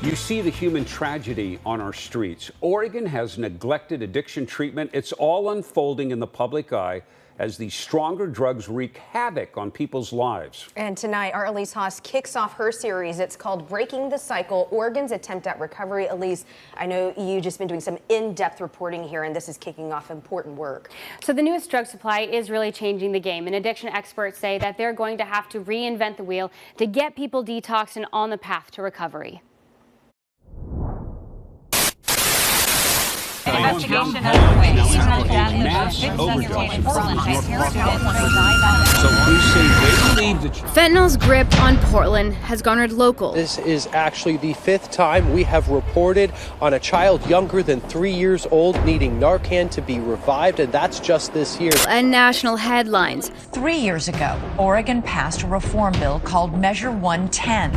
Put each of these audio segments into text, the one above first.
You see the human tragedy on our streets. Oregon has neglected addiction treatment. It's all unfolding in the public eye as these stronger drugs wreak havoc on people's lives. And tonight, our Elise Haas kicks off her series. It's called Breaking the Cycle, Oregon's Attempt at Recovery. Elise, I know you've just been doing some in-depth reporting here, and this is kicking off important work. So the newest drug supply is really changing the game, and addiction experts say that they're going to have to reinvent the wheel to get people detoxed and on the path to recovery. Investigation underway. Mass overdose in Portland. So police say they believe that Fentanyl's grip on Portland has garnered local. This is actually the 5th time we have reported on a child younger than 3 years old needing Narcan to be revived, and that's just this year. And national headlines. 3 years ago, Oregon passed a reform bill called Measure 110.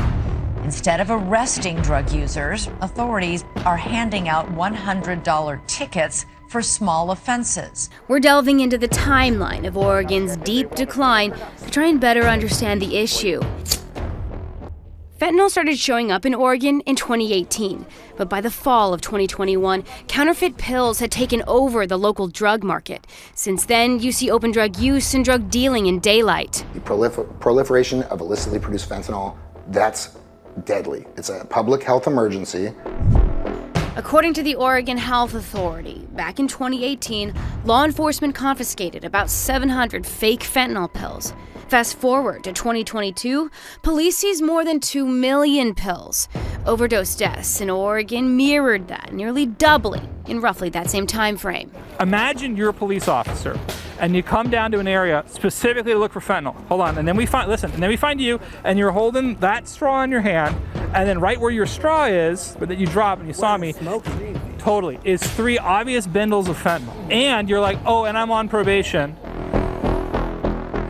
Instead of arresting drug users, authorities are handing out $100 tickets for small offenses. We're delving into the timeline of Oregon's deep decline to try and better understand the issue. Fentanyl started showing up in Oregon in 2018, but by the fall of 2021, counterfeit pills had taken over the local drug market. Since then, you see open drug use and drug dealing in daylight. The proliferation of illicitly produced fentanyl, that's deadly. It's a public health emergency. According to the Oregon Health Authority, back in 2018, law enforcement confiscated about 700 fake fentanyl pills. Fast forward to 2022, police seized more than 2 million pills. Overdose deaths in Oregon mirrored that, nearly doubling in roughly that same time frame. Imagine you're a police officer and you come down to an area specifically to look for fentanyl. Hold on, and then we find you and you're holding that straw in your hand, and then right where your straw is, but that you drop and you saw me, totally, is 3 obvious bindles of fentanyl. And you're like, oh, and I'm on probation.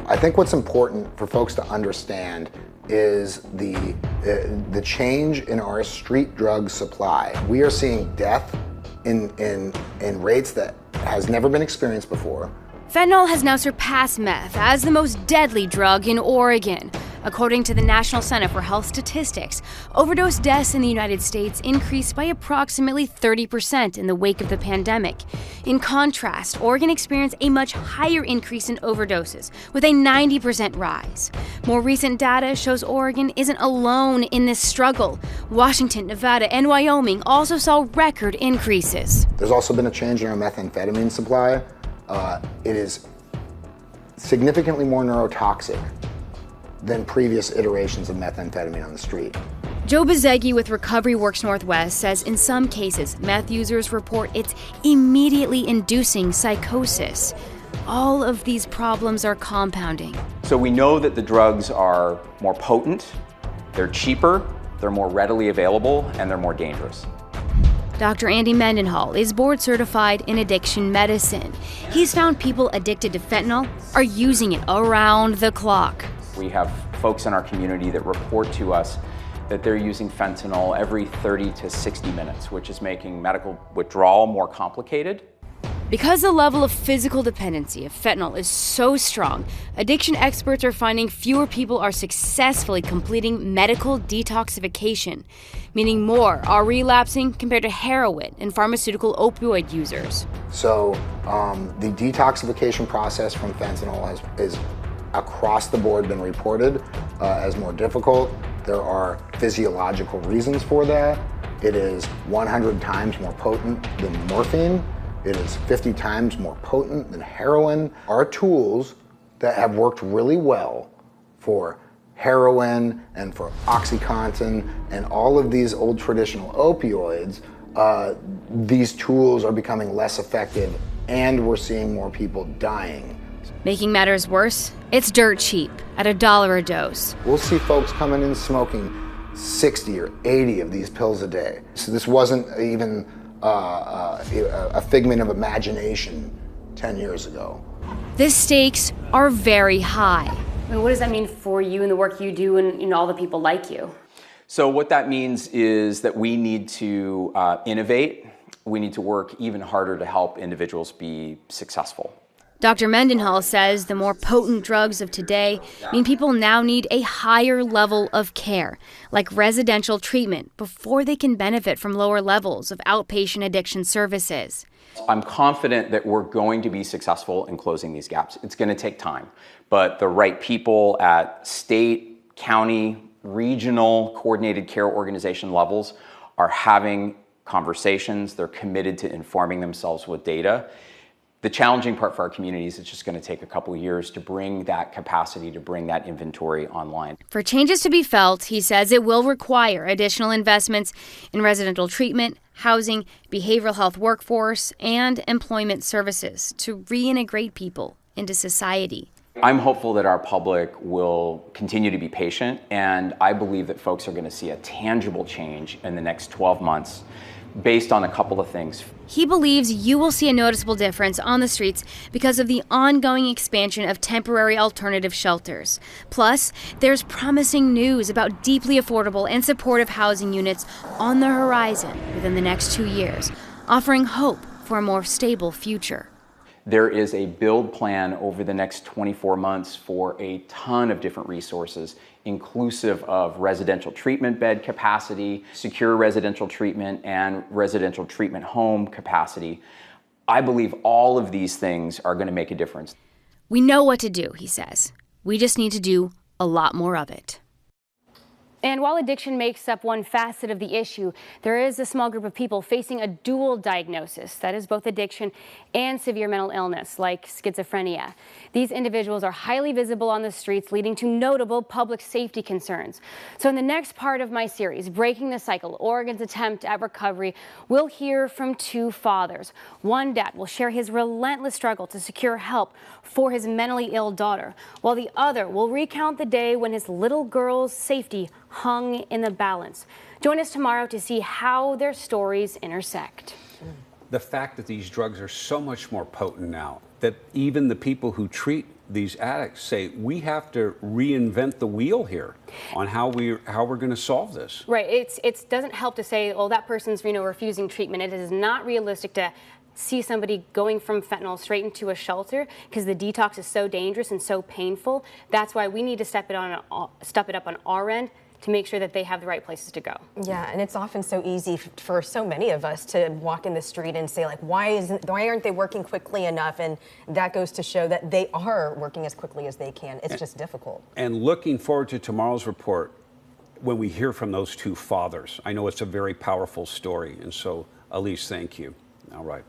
I think what's important for folks to understand is the change in our street drug supply. We are seeing death in rates that has never been experienced before. Fentanyl has now surpassed meth as the most deadly drug in Oregon. According to the National Center for Health Statistics, overdose deaths in the United States increased by approximately 30% in the wake of the pandemic. In contrast, Oregon experienced a much higher increase in overdoses, with a 90% rise. More recent data shows Oregon isn't alone in this struggle. Washington, Nevada, and Wyoming also saw record increases. There's also been a change in our methamphetamine supply. It is significantly more neurotoxic than previous iterations of methamphetamine on the street. Joe Bezegi with Recovery Works Northwest says in some cases, meth users report it's immediately inducing psychosis. All of these problems are compounding. So we know that the drugs are more potent, they're cheaper, they're more readily available, and they're more dangerous. Dr. Andy Mendenhall is board certified in addiction medicine. He's found people addicted to fentanyl are using it around the clock. We have folks in our community that report to us that they're using fentanyl every 30 to 60 minutes, which is making medical withdrawal more complicated. Because the level of physical dependency of fentanyl is so strong, addiction experts are finding fewer people are successfully completing medical detoxification, meaning more are relapsing compared to heroin and pharmaceutical opioid users. So the detoxification process from fentanyl is across the board been reported as more difficult. There are physiological reasons for that. It is 100 times more potent than morphine. It is 50 times more potent than heroin. Our tools that have worked really well for heroin and for OxyContin and all of these old traditional opioids, these tools are becoming less effective, and we're seeing more people dying. Making matters worse, it's dirt cheap, at $1 a dose. We'll see folks coming in smoking 60 or 80 of these pills a day. So this wasn't even a figment of imagination 10 years ago. The stakes are very high. I mean, what does that mean for you and the work you do and all the people like you? So what that means is that we need to innovate. We need to work even harder to help individuals be successful. Dr. Mendenhall says the more potent drugs of today mean people now need a higher level of care, like residential treatment, before they can benefit from lower levels of outpatient addiction services. I'm confident that we're going to be successful in closing these gaps. It's going to take time, but the right people at state, county, regional, coordinated care organization levels are having conversations. They're committed to informing themselves with data. The challenging part for our communities is just going to take a couple years to bring that capacity, to bring that inventory online. For changes to be felt, he says it will require additional investments in residential treatment, housing, behavioral health workforce, and employment services to reintegrate people into society. I'm hopeful that our public will continue to be patient, and I believe that folks are going to see a tangible change in the next 12 months based on a couple of things. He believes you will see a noticeable difference on the streets because of the ongoing expansion of temporary alternative shelters. Plus, there's promising news about deeply affordable and supportive housing units on the horizon within the next 2 years, offering hope for a more stable future. There is a build plan over the next 24 months for a ton of different resources, inclusive of residential treatment bed capacity, secure residential treatment, and residential treatment home capacity. I believe all of these things are going to make a difference. We know what to do, he says. We just need to do a lot more of it. And while addiction makes up one facet of the issue, there is a small group of people facing a dual diagnosis, that is both addiction and severe mental illness, like schizophrenia. These individuals are highly visible on the streets, leading to notable public safety concerns. So in the next part of my series, Breaking the Cycle, Oregon's Attempt at Recovery, we'll hear from two fathers. One dad will share his relentless struggle to secure help for his mentally ill daughter, while the other will recount the day when his little girl's safety hung in the balance. Join us tomorrow to see how their stories intersect. The fact that these drugs are so much more potent now, that even the people who treat these addicts say we have to reinvent the wheel here on how we're going to solve this. Right. It doesn't help to say, oh, that person's refusing treatment. It is not realistic to see somebody going from fentanyl straight into a shelter because the detox is so dangerous and so painful. That's why we need to step it up on our end to make sure that they have the right places to go. Yeah, and it's often so easy for so many of us to walk in the street and say, like, why aren't they working quickly enough? And that goes to show that they are working as quickly as they can. It's just difficult. And looking forward to tomorrow's report when we hear from those two fathers. I know it's a very powerful story. And so, Elise, thank you. All right.